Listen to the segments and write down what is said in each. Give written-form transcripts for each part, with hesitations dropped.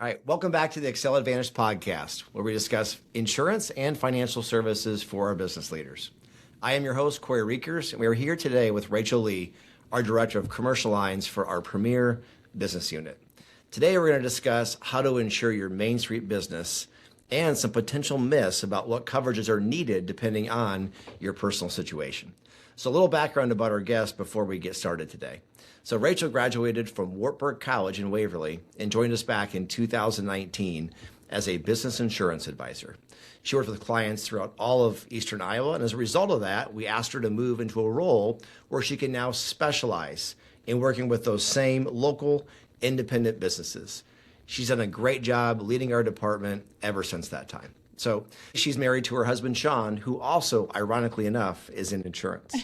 All right, welcome back to the Accel Advantage Podcast, where we discuss insurance and financial services for our business leaders. I am your host, Corey Rekers, and we are here today with Rachel Lee, our Director of Commercial Lines for our premier business unit. Today, we're going to discuss how to insure your Main Street business and some potential myths about what coverages are needed depending on your personal situation. So a little background about our guest before we get started today. So Rachel graduated from Wartburg College in Waverly and joined us back in 2019 as a business insurance advisor. She worked with clients throughout all of Eastern Iowa, and as a result of that, we asked her to move into a role where she can now specialize in working with those same local independent businesses. She's done a great job leading our department ever since that time. So she's married to her husband, Sean, who also, ironically enough, is in insurance.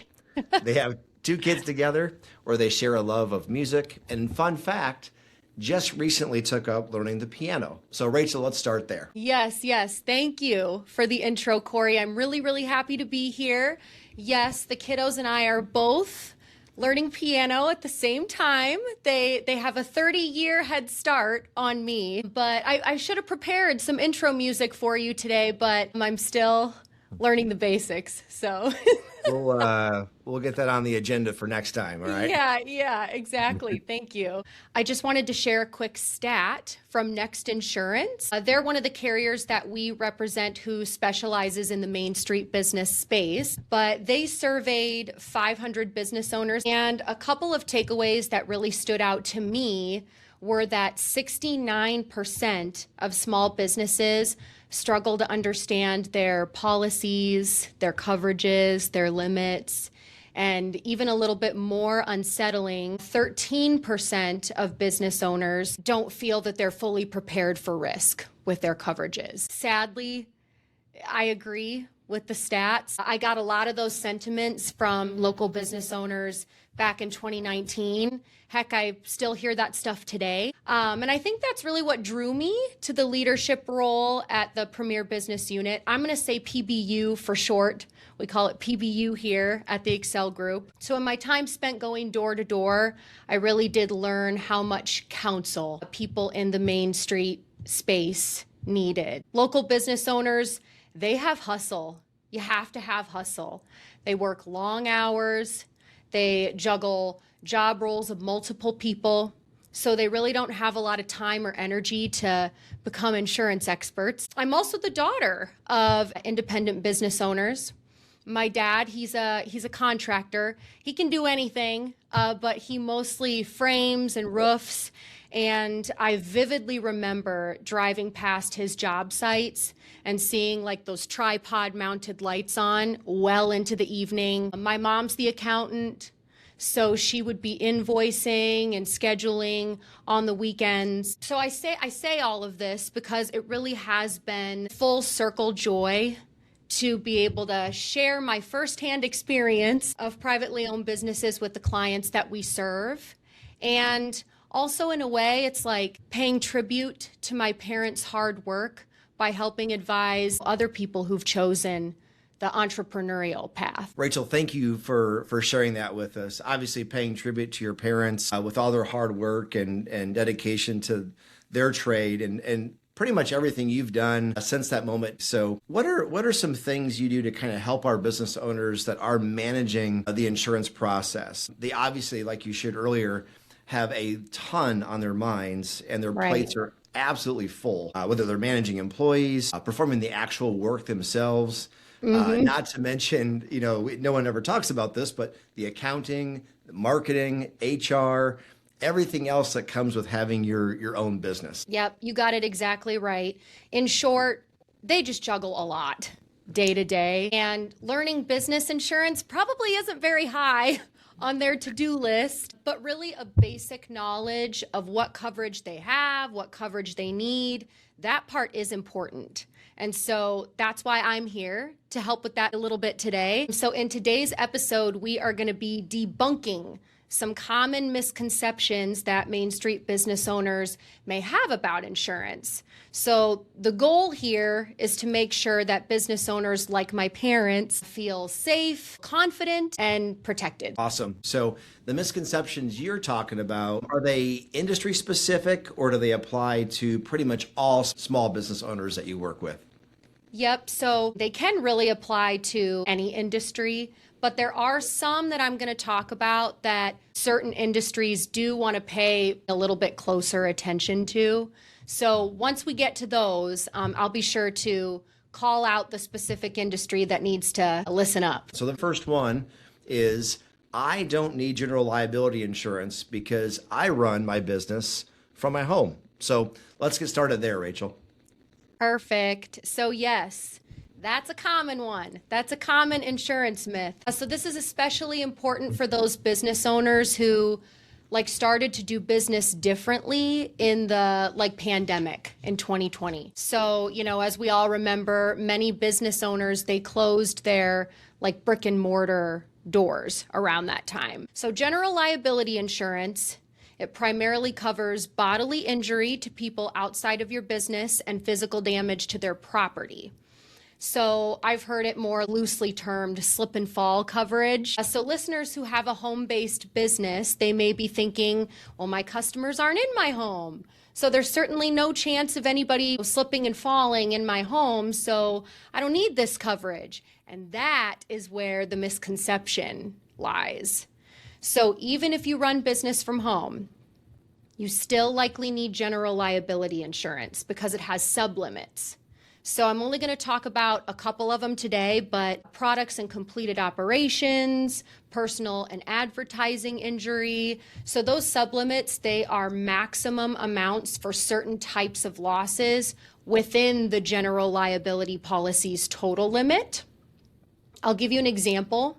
They have 2 kids together where they share a love of music. And fun fact, just recently took up learning the piano. So Rachel, let's start there. Yes. Thank you for the intro, Corey. I'm really happy to be here. Yes, the kiddos and I are both learning piano at the same time. They have a 30-year head start on me, but I should have prepared some intro music for you today, but I'm still learning the basics, so. We'll get that on the agenda for next time, all right? Yeah, exactly. Thank you. I just wanted to share a quick stat from Next Insurance. They're one of the carriers that we represent who specializes in the Main Street business space, but they surveyed 500 business owners, and a couple of takeaways that really stood out to me were that 69% of small businesses struggle to understand their policies, their coverages, their limits, and even a little bit more unsettling, 13% of business owners don't feel that they're fully prepared for risk with their coverages. Sadly, I agree with the stats. I got a lot of those sentiments from local business owners back in 2019. Heck, I still hear that stuff today. And I think that's really what drew me to the leadership role at the Premier Business Unit. I'm going to say PBU for short. We call it PBU here at the Accel Group. So in my time spent going door to door, I really did learn how much counsel people in the Main Street space needed. Local business owners, they have hustle. You have to have hustle. They work long hours. They juggle job roles of multiple people. So they really don't have a lot of time or energy to become insurance experts. I'm also the daughter of independent business owners. My dad, he's a contractor. He can do anything, but he mostly frames and roofs. And I vividly remember driving past his job sites and seeing like those tripod mounted lights on well into the evening. My mom's the accountant, so she would be invoicing and scheduling on the weekends. So I say all of this because it really has been full circle joy to be able to share my firsthand experience of privately owned businesses with the clients that we serve. And also, in a way, it's like paying tribute to my parents' hard work by helping advise other people who've chosen the entrepreneurial path. Rachel, thank you for sharing that with us. Obviously, paying tribute to your parents with all their hard work and dedication to their trade and pretty much everything you've done since that moment. So what are some things you do to kind of help our business owners that are managing the insurance process? They obviously, like you shared earlier, have a ton on their minds and their plates are absolutely full, whether they're managing employees, performing the actual work themselves, not to mention, no one ever talks about this, but the accounting, the marketing, HR, everything else that comes with having your own business. Yep, you got it exactly right. In short, they just juggle a lot day to day, and learning business insurance probably isn't very high on their to-do list, but really a basic knowledge of what coverage they have, what coverage they need. That part is important. And so that's why I'm here to help with that a little bit today. So in today's episode, we are going to be debunking some common misconceptions that Main Street business owners may have about insurance. So the goal here is to make sure that business owners like my parents feel safe, confident, and protected. Awesome. So the misconceptions you're talking about, are they industry specific or do they apply to pretty much all small business owners that you work with? Yep. So they can really apply to any industry, but there are some that I'm going to talk about that certain industries do want to pay a little bit closer attention to. So once we get to those, I'll be sure to call out the specific industry that needs to listen up. So the first one is, I don't need general liability insurance because I run my business from my home. So let's get started there, Rachel. Perfect. So yes, that's a common one. That's a common insurance myth. So this is especially important for those business owners who started to do business differently in the pandemic in 2020. So, as we all remember, many business owners, they closed their brick and mortar doors around that time. So general liability insurance, it primarily covers bodily injury to people outside of your business and physical damage to their property. So I've heard it more loosely termed slip and fall coverage. So listeners who have a home-based business, they may be thinking, well, my customers aren't in my home. So there's certainly no chance of anybody slipping and falling in my home, so I don't need this coverage. And that is where the misconception lies. So even if you run business from home, you still likely need general liability insurance because it has sublimits. So I'm only going to talk about a couple of them today, but products and completed operations, personal and advertising injury. So those sublimits, they are maximum amounts for certain types of losses within the general liability policy's total limit. I'll give you an example.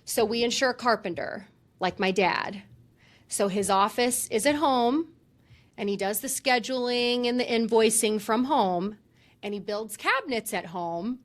So we insure a carpenter, like my dad. So his office is at home, and he does the scheduling and the invoicing from home, and he builds cabinets at home,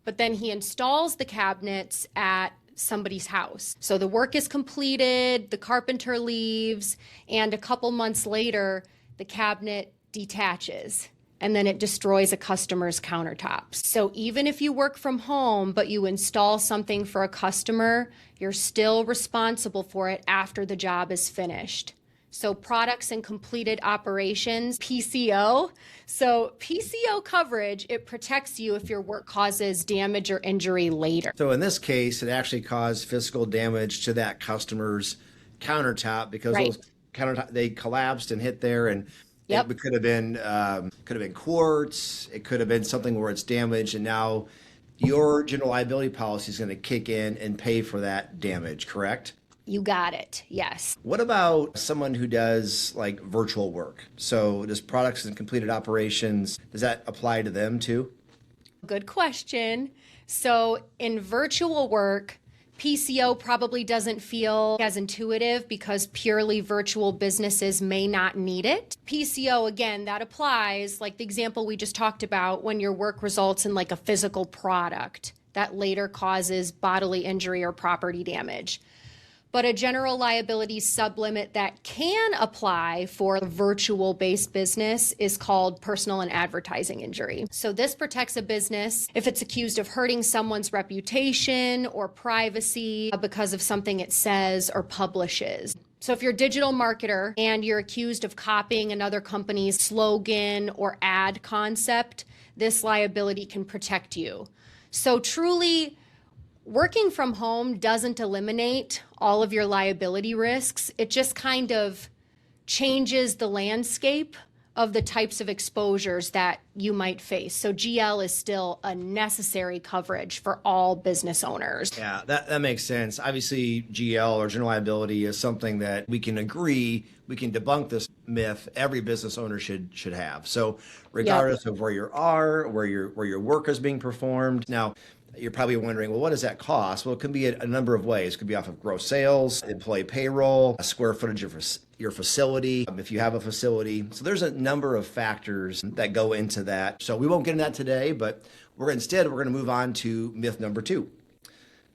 but then he installs the cabinets at somebody's house. So the work is completed, the carpenter leaves, and a couple months later, the cabinet detaches, and then it destroys a customer's countertops. So even if you work from home, but you install something for a customer, you're still responsible for it after the job is finished. So products and completed operations, PCO. So PCO coverage, it protects you if your work causes damage or injury later. So in this case, it actually caused physical damage to that customer's countertop because those countertop, they collapsed and hit there, and it could have been quartz. It could have been something where it's damaged, and now your general liability policy is going to kick in and pay for that damage, correct? You got it. Yes. What about someone who does virtual work? So does products and completed operations, does that apply to them too? Good question. So in virtual work, PCO probably doesn't feel as intuitive because purely virtual businesses may not need it. PCO, again, that applies, like the example we just talked about, when your work results in a physical product that later causes bodily injury or property damage. But a general liability sublimit that can apply for a virtual-based business is called personal and advertising injury. So this protects a business if it's accused of hurting someone's reputation or privacy because of something it says or publishes. So if you're a digital marketer and you're accused of copying another company's slogan or ad concept, this liability can protect you. So truly, working from home doesn't eliminate all of your liability risks. It just kind of changes the landscape of the types of exposures that you might face. So GL is still a necessary coverage for all business owners. Yeah, that makes sense. Obviously, GL or general liability is something that we can agree, we can debunk this myth every business owner should have. So regardless of where you are, where your work is being performed. Now, you're probably wondering, well, what does that cost? Well, it can be a number of ways. It could be off of gross sales, employee payroll, square footage of your facility, if you have a facility. So there's a number of factors that go into that. So we won't get into that today, but we're going to move on to myth number 2.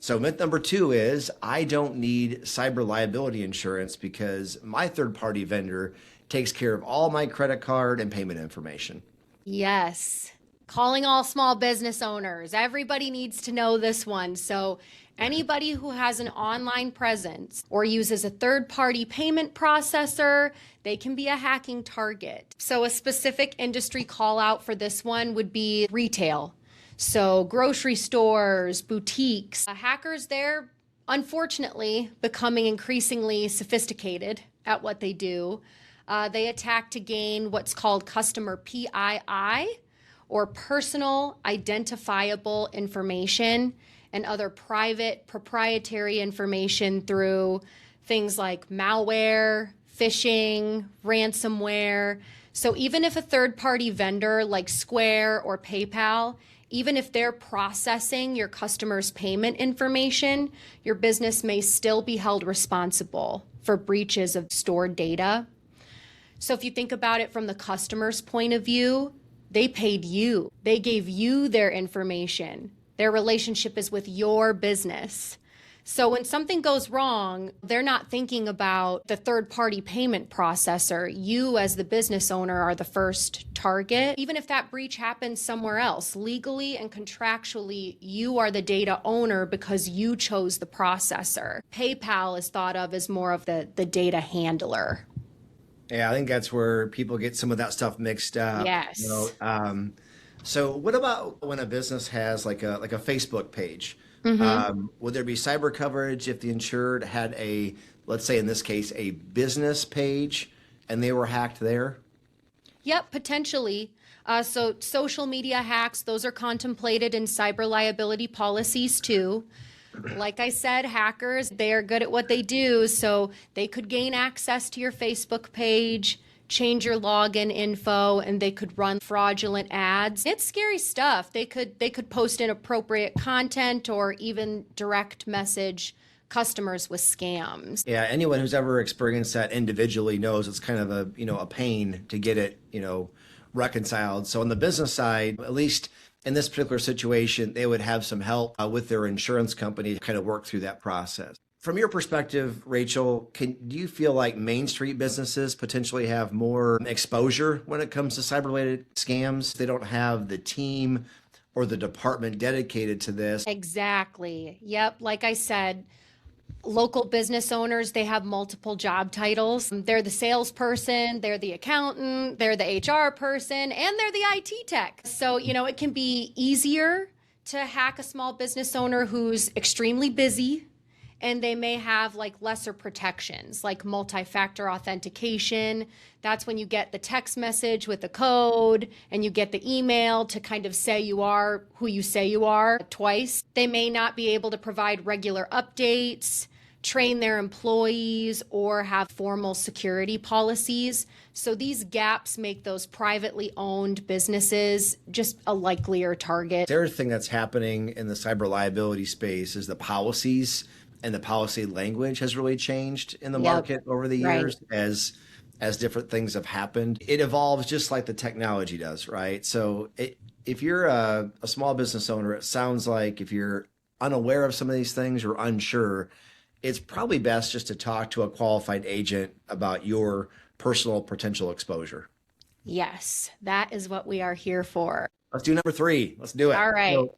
So myth number 2 is I don't need cyber liability insurance because my third-party vendor takes care of all my credit card and payment information. Yes. Calling all small business owners. Everybody needs to know this one. So anybody who has an online presence or uses a third-party payment processor, they can be a hacking target. So a specific industry call out for this one would be retail. So grocery stores, boutiques. Hackers, they're unfortunately becoming increasingly sophisticated at what they do. They attack to gain what's called customer PII, or personal identifiable information, and other private proprietary information through things like malware, phishing, ransomware. So even if a third-party vendor like Square or PayPal, even if they're processing your customer's payment information, your business may still be held responsible for breaches of stored data. So if you think about it from the customer's point of view, they paid you. They gave you their information. Their relationship is with your business. So when something goes wrong, they're not thinking about the third-party payment processor. You as the business owner are the first target. Even if that breach happens somewhere else, legally and contractually, you are the data owner because you chose the processor. PayPal is thought of as more of the data handler. Yeah, I think that's where people get some of that stuff mixed up. Yes. So what about when a business has like a Facebook page? Would there be cyber coverage if the insured had let's say in this case, a business page and they were hacked there? Yep, potentially. So social media hacks, those are contemplated in cyber liability policies too. Like I said, hackers, they are good at what they do. So they could gain access to your Facebook page, change your login info, and they could run fraudulent ads. It's scary stuff. They could post inappropriate content or even direct message customers with scams. Yeah, anyone who's ever experienced that individually knows it's kind of a pain to get it, reconciled. So on the business side, at least in this particular situation, they would have some help with their insurance company to kind of work through that process. From your perspective, Rachel, do you feel like Main Street businesses potentially have more exposure when it comes to cyber-related scams? They don't have the team or the department dedicated to this. Exactly. Yep. Like I said, local business owners, they have multiple job titles. They're the salesperson, they're the accountant, they're the HR person, and they're the IT tech. So, it can be easier to hack a small business owner who's extremely busy, and they may have like lesser protections like multi-factor authentication. That's when you get the text message with the code and you get the email to kind of say you are who you say you are twice. They may not be able to provide regular updates, train their employees, or have formal security policies. So these gaps make those privately owned businesses just a likelier target. The other thing that's happening in the cyber liability space is the policies and the policy language has really changed in the market over the years as different things have happened. It evolves just like the technology does, right? So if you're a small business owner, it sounds like if you're unaware of some of these things or unsure, it's probably best just to talk to a qualified agent about your personal potential exposure. Yes, that is what we are here for. Let's do number 3. Let's do it. All right. So,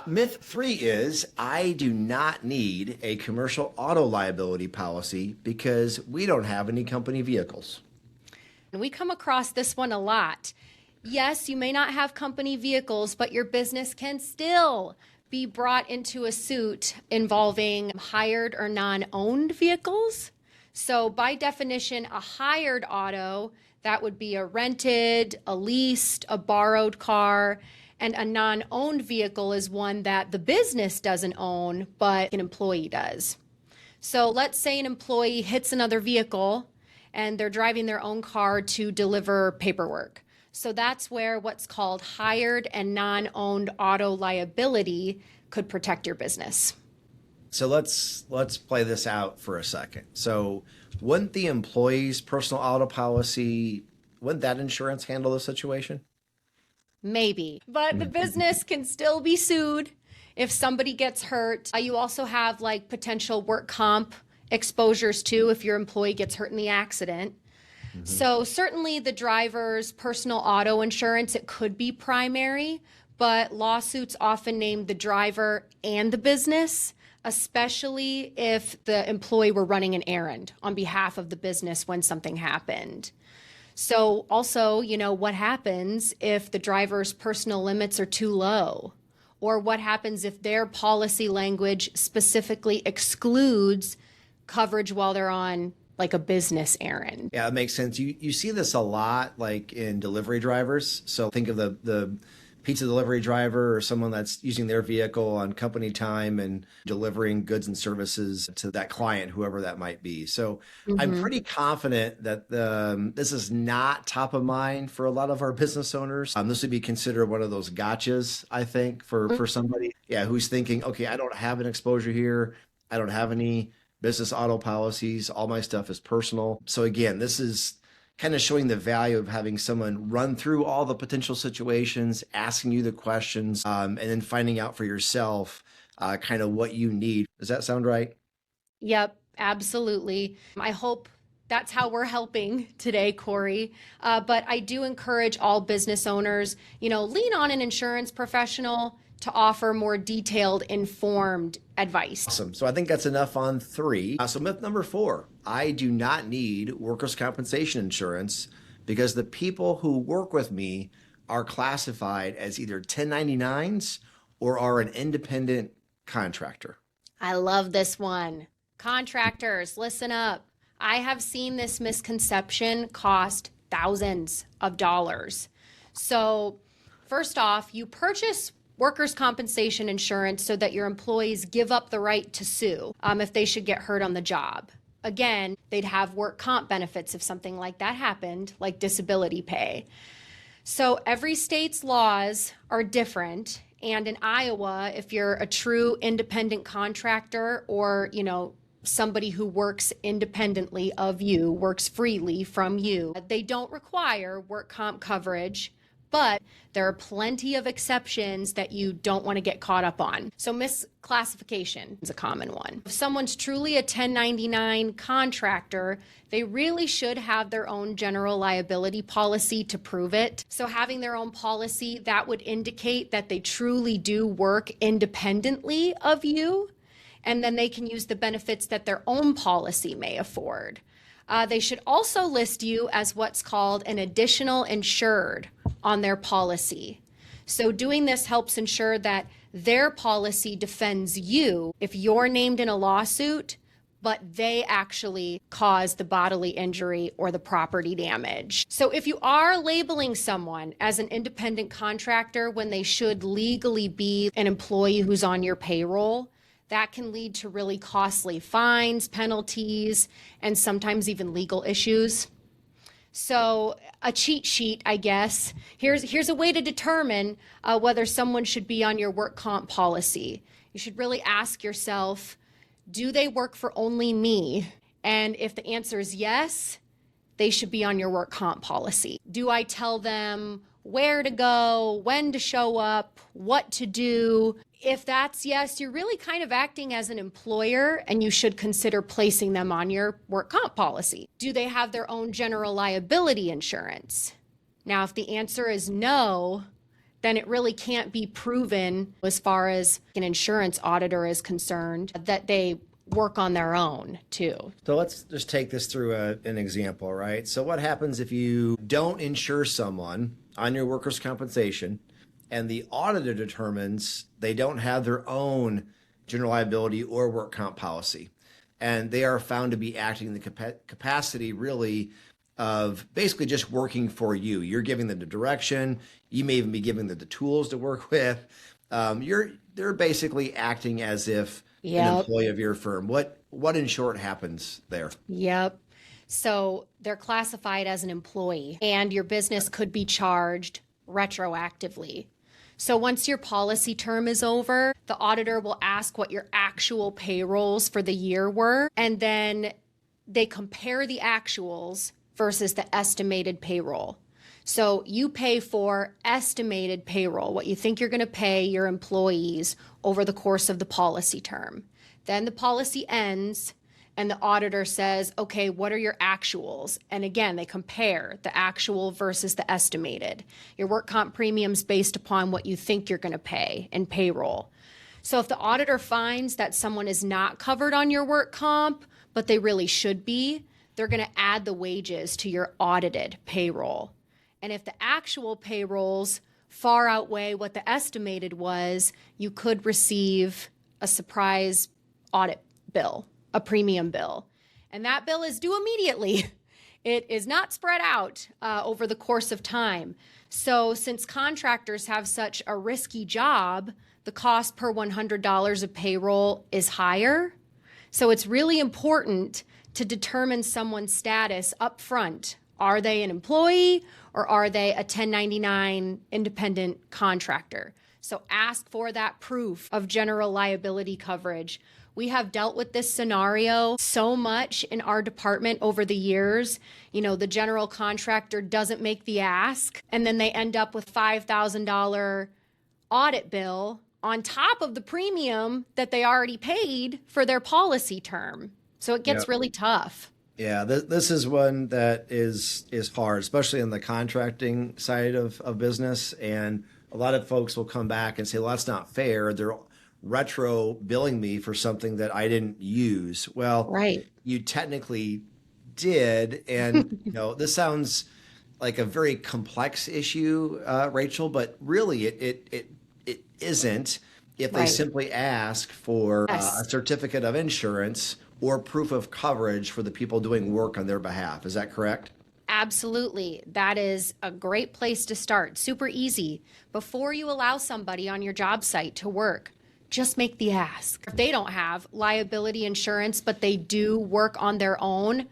myth 3 is I do not need a commercial auto liability policy because we don't have any company vehicles. And we come across this one a lot. Yes, you may not have company vehicles, but your business can still be brought into a suit involving hired or non-owned vehicles. So by definition, a hired auto, that would be a rented, a leased, a borrowed car. And a non-owned vehicle is one that the business doesn't own, but an employee does. So let's say an employee hits another vehicle and they're driving their own car to deliver paperwork. So that's where what's called hired and non-owned auto liability could protect your business. So let's play this out for a second. So wouldn't the employee's personal auto policy, wouldn't that insurance handle the situation? Maybe, but the business can still be sued if somebody gets hurt. You also have like potential work comp exposures too if your employee gets hurt in the accident. So certainly the driver's personal auto insurance, it could be primary, but lawsuits often name the driver and the business, especially if the employee were running an errand on behalf of the business when something happened. So also, what happens if the driver's personal limits are too low? Or what happens if their policy language specifically excludes coverage while they're on like a business errand? Yeah, it makes sense. You see this a lot like in delivery drivers. So think of the pizza delivery driver or someone that's using their vehicle on company time and delivering goods and services to that client, whoever that might be. So I'm pretty confident that this is not top of mind for a lot of our business owners. This would be considered one of those gotchas, I think, for somebody, who's thinking, okay, I don't have an exposure here. I don't have any business auto policies. All my stuff is personal. So again, this is kind of showing the value of having someone run through all the potential situations, asking you the questions, and then finding out for yourself kind of what you need. Does that sound right? Yep, absolutely. I hope that's how we're helping today, Corey. But I do encourage all business owners, lean on an insurance professional to offer more detailed, informed advice. Awesome. So I think that's enough on 3. So myth number 4, I do not need workers' compensation insurance because the people who work with me are classified as either 1099s or are an independent contractor. I love this one. Contractors, listen up. I have seen this misconception cost thousands of dollars. So first off, you purchase workers' compensation insurance so that your employees give up the right to sue if they should get hurt on the job. Again, they'd have work comp benefits if something like that happened, like disability pay. So every state's laws are different. And in Iowa, if you're a true independent contractor or, somebody who works independently of you, works freely from you, they don't require work comp coverage. But there are plenty of exceptions that you don't want to get caught up on. So misclassification is a common one. If someone's truly a 1099 contractor, they really should have their own general liability policy to prove it. So having their own policy, that would indicate that they truly do work independently of you, and then they can use the benefits that their own policy may afford. They should also list you as what's called an additional insured on their policy. So doing this helps ensure that their policy defends you if you're named in a lawsuit, but they actually caused the bodily injury or the property damage. So if you are labeling someone as an independent contractor when they should legally be an employee who's on your payroll, that can lead to really costly fines, penalties, and sometimes even legal issues. So a cheat sheet, I guess. Here's a way to determine whether someone should be on your work comp policy. You should really ask yourself, do they work for only me? And if the answer is yes, they should be on your work comp policy. Do I tell them where to go, when to show up, what to do? If that's yes, you're really kind of acting as an employer and you should consider placing them on your work comp policy. Do they have their own general liability insurance? Now, if the answer is no, then it really can't be proven as far as an insurance auditor is concerned that they work on their own too. So let's just take this through an example, right? So what happens if you don't insure someone on your workers' compensation and the auditor determines they don't have their own general liability or work comp policy, and they are found to be acting in the capacity really of basically just working for you. You're giving them the direction. You may even be giving them the tools to work with. They're basically acting as if an employee of your firm. What in short happens there? Yep. So they're classified as an employee and your business could be charged retroactively. So once your policy term is over, the auditor will ask what your actual payrolls for the year were, and then they compare the actuals versus the estimated payroll. So you pay for estimated payroll, what you think you're going to pay your employees over the course of the policy term. Then the policy ends and the auditor says, okay, what are your actuals? And again, they compare the actual versus the estimated. Your work comp premiums based upon what you think you're going to pay in payroll. So if the auditor finds that someone is not covered on your work comp, but they really should be, they're going to add the wages to your audited payroll. And if the actual payrolls far outweigh what the estimated was, you could receive a surprise audit bill, a premium bill. And that bill is due immediately. It is not spread out over the course of time. So since contractors have such a risky job, the cost per $100 of payroll is higher. So it's really important to determine someone's status up front. Are they an employee or are they a 1099 independent contractor? So ask for that proof of general liability coverage. We have dealt with this scenario so much in our department over the years. You know, the general contractor doesn't make the ask, and then they end up with $5,000 audit bill on top of the premium that they already paid for their policy term. So it gets really tough. Yeah, this is one that is hard, especially on the contracting side of business. And a lot of folks will come back and say, well, that's not fair. They're retro billing me for something that I didn't use. Well, right. You technically did. And, this sounds like a very complex issue, Rachel, but really it isn't if they simply ask for a certificate of insurance or proof of coverage for the people doing work on their behalf. Is that correct? Absolutely. That is a great place to start. Super easy. Before you allow somebody on your job site to work, just make the ask. If they don't have liability insurance, but they do work on their own,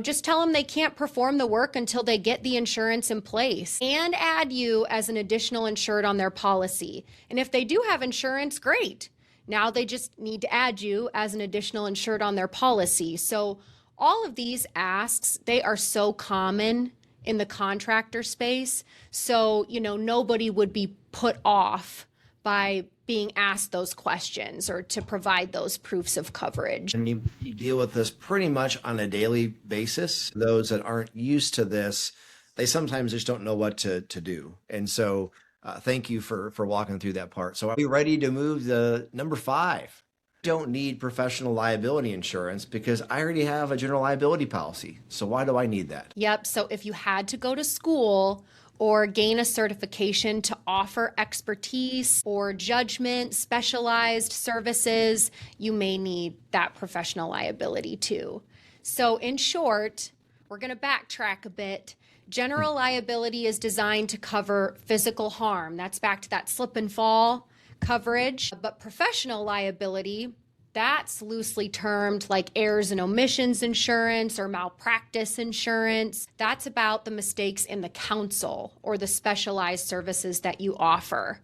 just tell them they can't perform the work until they get the insurance in place and add you as an additional insured on their policy. And if they do have insurance, great. Now they just need to add you as an additional insured on their policy. So all of these asks, they are so common in the contractor space. So, nobody would be put off by being asked those questions or to provide those proofs of coverage. And you deal with this pretty much on a daily basis. Those that aren't used to this, they sometimes just don't know what to do. And so thank you for walking through that part. So are we ready to move to number 5? Don't need professional liability insurance because I already have a general liability policy. So why do I need that? Yep. So if you had to go to school or gain a certification to offer expertise or judgment, specialized services, you may need that professional liability too. So in short, we're going to backtrack a bit. General liability is designed to cover physical harm. That's back to that slip and fall coverage. But professional liability, that's loosely termed like errors and omissions insurance or malpractice insurance. That's about the mistakes in the counsel or the specialized services that you offer.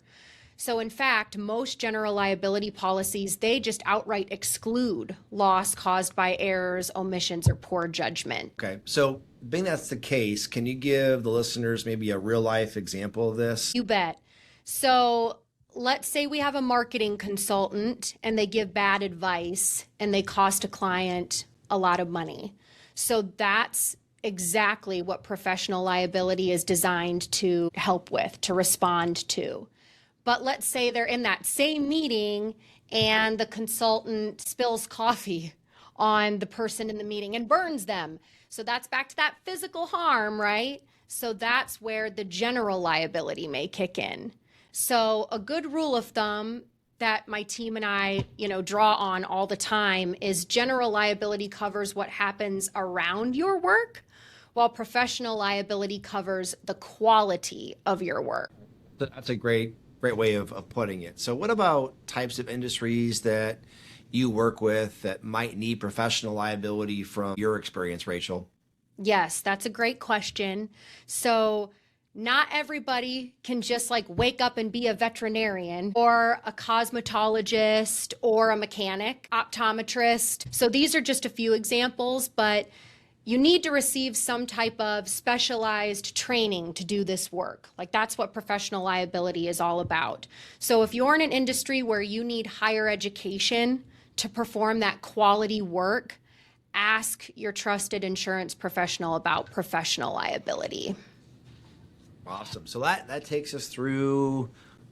So in fact, most general liability policies, they just outright exclude loss caused by errors, omissions, or poor judgment. Okay, so being that's the case, can you give the listeners maybe a real life example of this? You bet. So let's say we have a marketing consultant and they give bad advice and they cost a client a lot of money. So that's exactly what professional liability is designed to help with, to respond to. But let's say they're in that same meeting and the consultant spills coffee on the person in the meeting and burns them. So that's back to that physical harm, right? So that's where the general liability may kick in. So a good rule of thumb that my team and I, draw on all the time is general liability covers what happens around your work, while professional liability covers the quality of your work. That's a great way of putting it. So what about types of industries that you work with that might need professional liability from your experience, Rachel? Yes, that's a great question. So not everybody can just wake up and be a veterinarian or a cosmetologist or a mechanic, optometrist. So these are just a few examples, but you need to receive some type of specialized training to do this work. Like that's what professional liability is all about. So if you're in an industry where you need higher education to perform that quality work, ask your trusted insurance professional about professional liability. Awesome. So that takes us through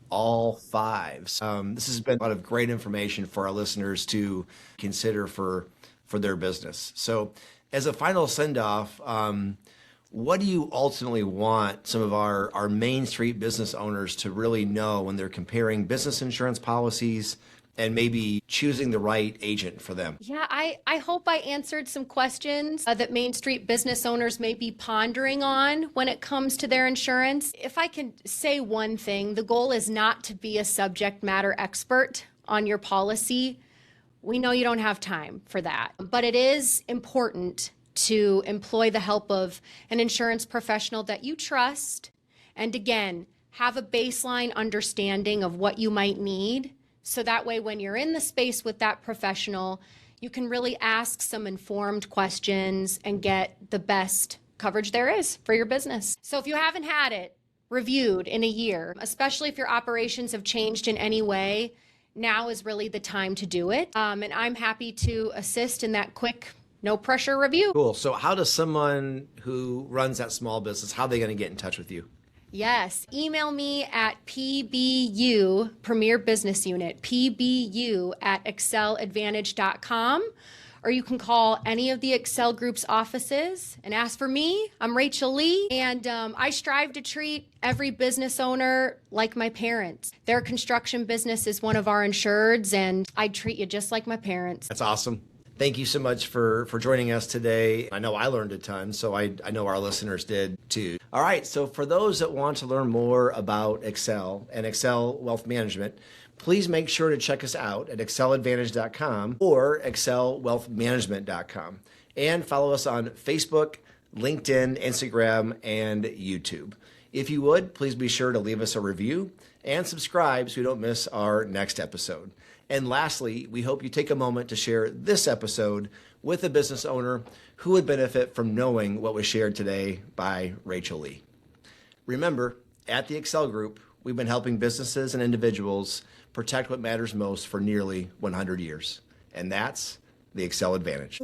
all five. This has been a lot of great information for our listeners to consider for their business. So as a final send-off, what do you ultimately want some of our Main Street business owners to really know when they're comparing business insurance policies and maybe choosing the right agent for them? Yeah, I hope I answered some questions that Main Street business owners may be pondering on when it comes to their insurance. If I can say one thing, the goal is not to be a subject matter expert on your policy. We know you don't have time for that, but it is important to employ the help of an insurance professional that you trust, and again, have a baseline understanding of what you might need, so that way when you're in the space with that professional, you can really ask some informed questions and get the best coverage there is for your business. So if you haven't had it reviewed in a year, especially if your operations have changed in any way, now is really the time to do it. And I'm happy to assist in that quick, no pressure review. Cool. So how does someone who runs that small business, how are they going to get in touch with you? Yes. Email me at PBU, Premier Business Unit, PBU at acceladvantage.com. Or you can call any of the Accel Group's offices and ask for me. I'm Rachel Lee, and I strive to treat every business owner like my parents. Their construction business is one of our insureds, and I treat you just like my parents. That's awesome. Thank you so much for joining us today. I know I learned a ton, so I know our listeners did too. All right, so for those that want to learn more about Accel and Accel Wealth Management, please make sure to check us out at acceladvantage.com or accelwealthmanagement.com, and follow us on Facebook, LinkedIn, Instagram, and YouTube. If you would, please be sure to leave us a review and subscribe so you don't miss our next episode. And lastly, we hope you take a moment to share this episode with a business owner who would benefit from knowing what was shared today by Rachel Lee. Remember, at the Accel Group, we've been helping businesses and individuals protect what matters most for nearly 100 years. And that's the Accel Advantage.